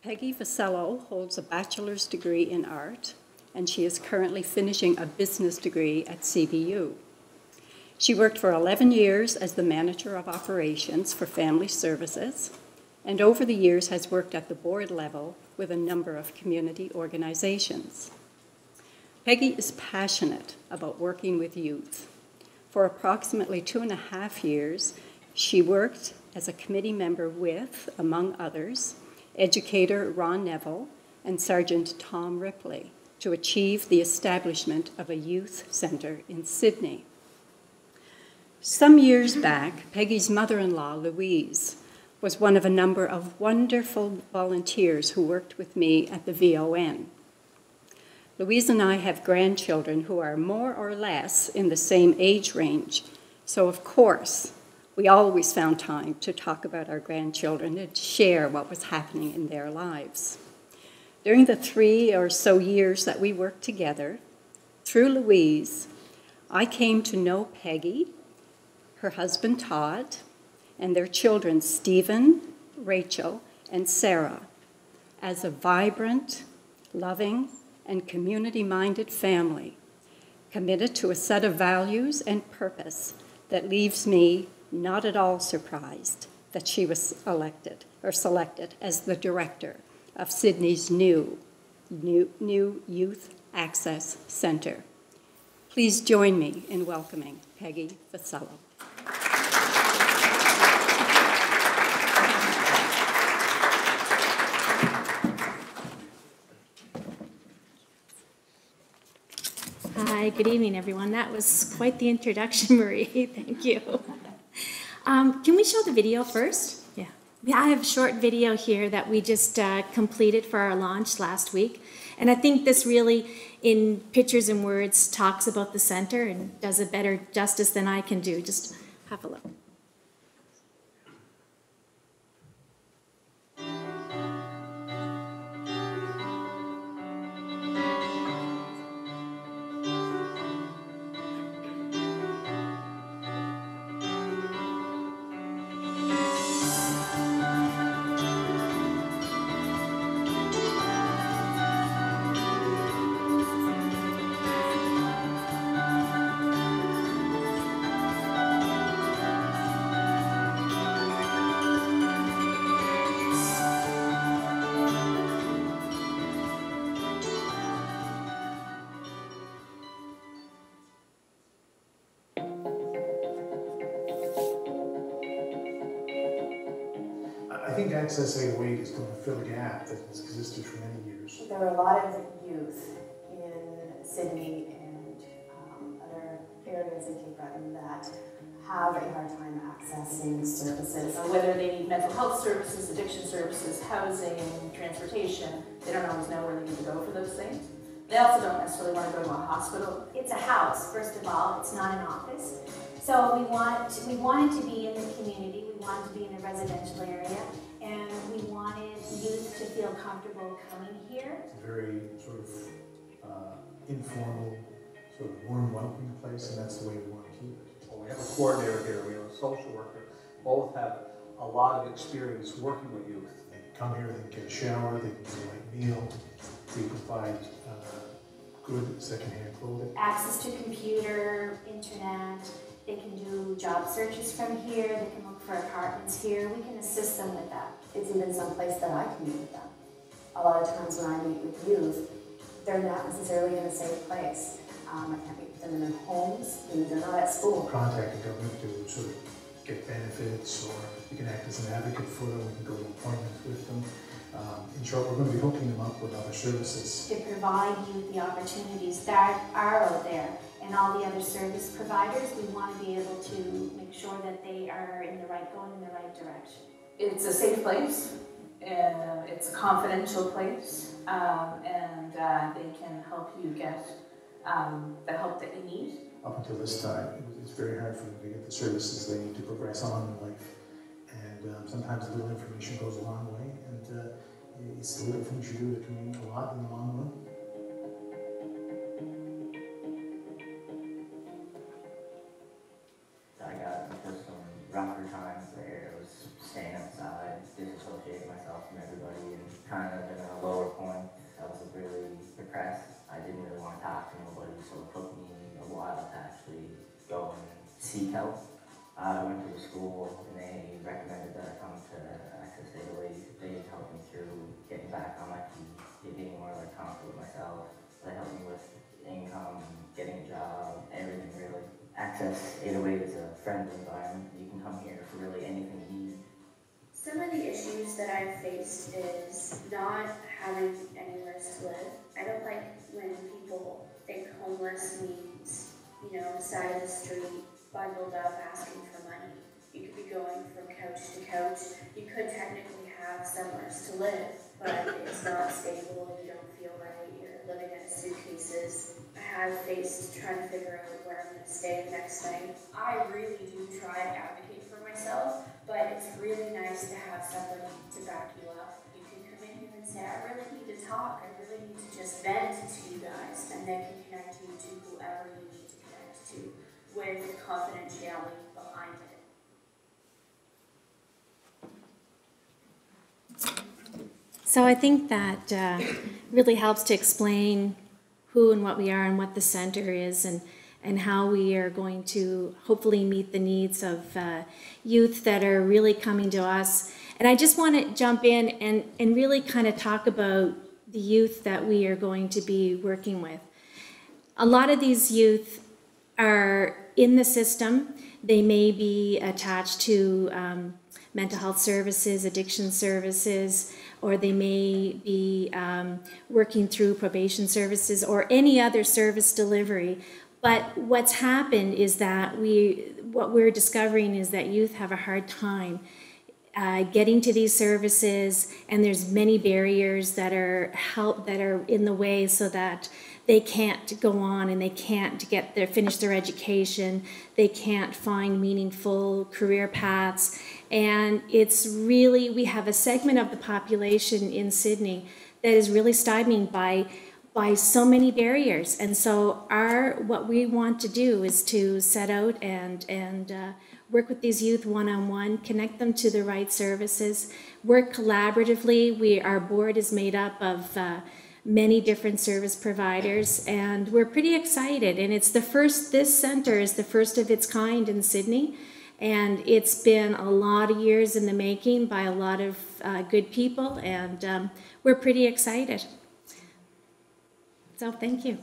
Peggy Vassallo holds a bachelor's degree in art, and she is currently finishing a business degree at CBU. She worked for 11 years as the manager of operations for family services, and over the years has worked at the board level with a number of community organizations. Peggy is passionate about working with youth. For approximately 2.5 years, she worked as a committee member with, among others, educator Ron Neville and Sergeant Tom Ripley to achieve the establishment of a youth centre in Sydney. Some years back, Peggy's mother-in-law, Louise, was one of a number of wonderful volunteers who worked with me at the VON. Louise and I have grandchildren who are more or less in the same age range, so of course, we always found time to talk about our grandchildren and share what was happening in their lives. During the 3 or so years that we worked together, through Louise, I came to know Peggy, her husband Todd, and their children Stephen, Rachel, and Sarah as a vibrant, loving, and community-minded family, committed to a set of values and purpose that leaves me not at all surprised that she was selected as the director of Sydney's new Youth Access Centre. Please join me in welcoming Peggy Vassallo. Hi, good evening, everyone. That was quite the introduction, Marie. Thank you. Can we show the video first? Yeah. I have a short video here that we just completed for our launch last week. And I think this really, in pictures and words, talks about the center and does a better justice than I can do. Just have a look. I think Access 808 is going to fill a gap that has existed for many years. There are a lot of youth in Sydney and other areas in Cape Breton that have a hard time accessing services. Whether they need mental health services, addiction services, housing, transportation, they don't always know where they need to go for those things. They also don't necessarily want to go to a hospital. It's a house, first of all. It's not an office. So we wanted to be in the community. We wanted to be in a residential area. And we wanted youth to feel comfortable coming here. It's a very sort of informal, sort of warm, welcoming place, and that's the way we want to keep it. Well, we have a coordinator here, we have a social worker. Both have a lot of experience working with youth. They come here, they can get a shower, they can get a light meal, we provide good secondhand clothing. Access to computer, internet. They can do job searches from here. They can look for apartments here. We can assist them with that. It's even some place that I can meet with them. A lot of times when I meet with youth, they're not necessarily in a safe place. I can't meet with them in their homes. They're not at school. Contact the government to sort of get benefits, or you can act as an advocate for them. We can go to appointments with them. In short, we're going to be hooking them up with other services. To provide youth the opportunities that are out there and all the other service providers, we want to be able to make sure that they are going in the right direction. It's a safe place, and it's a confidential place, and they can help you get the help that you need. Up until this time, it's very hard for them to get the services they need to progress on in life. And sometimes a little information goes a long way, and it's the little things you do that can mean a lot in the long run. I got into some rougher times there. I was staying outside, disassociating myself from everybody, and kind of in a lower point. I was really depressed. I didn't really want to talk to nobody, so it took me a while to actually go and seek help. I went to the school and they recommended that I come to Access 808. They helped me through getting back on my feet, getting more like comfortable with myself. They helped me with income, getting a job, everything really. Access 808 is a friendly environment. You can come here for really anything you need. Some of the issues that I've faced is not having anywhere to live. I don't like when people think homeless means, you know, side of the street, bundled up, asking for money. You could be going from couch to couch. You could technically have somewhere to live, but it's not stable, you don't feel right, you're living in suitcases. I have faced trying to figure out where I'm going to stay the next night. I really do try to advocate for myself, but it's really nice to have somebody to back you up. You can come in here and say, I really need to talk, I really need to just vent to you guys, and they can connect you to whoever you need to connect to with confidentiality behind it. So I think that really helps to explain who and what we are and what the center is, and how we are going to hopefully meet the needs of youth that are really coming to us. And I just want to jump in and really kind of talk about the youth that we are going to be working with. A lot of these youth are in the system. They may be attached to mental health services, addiction services, or they may be working through probation services or any other service delivery. But what's happened is that what we're discovering is that youth have a hard time getting to these services, and there's many barriers that are in the way so that they can't go on and they can't finish their education, they can't find meaningful career paths. And it's really, we have a segment of the population in Sydney that is really stymieing by so many barriers. And so what we want to do is to set out and work with these youth one-on-one, connect them to the right services, work collaboratively. Our board is made up of many different service providers, and we're pretty excited. And this center is the first of its kind in Sydney, and it's been a lot of years in the making by a lot of good people, and we're pretty excited. So thank you.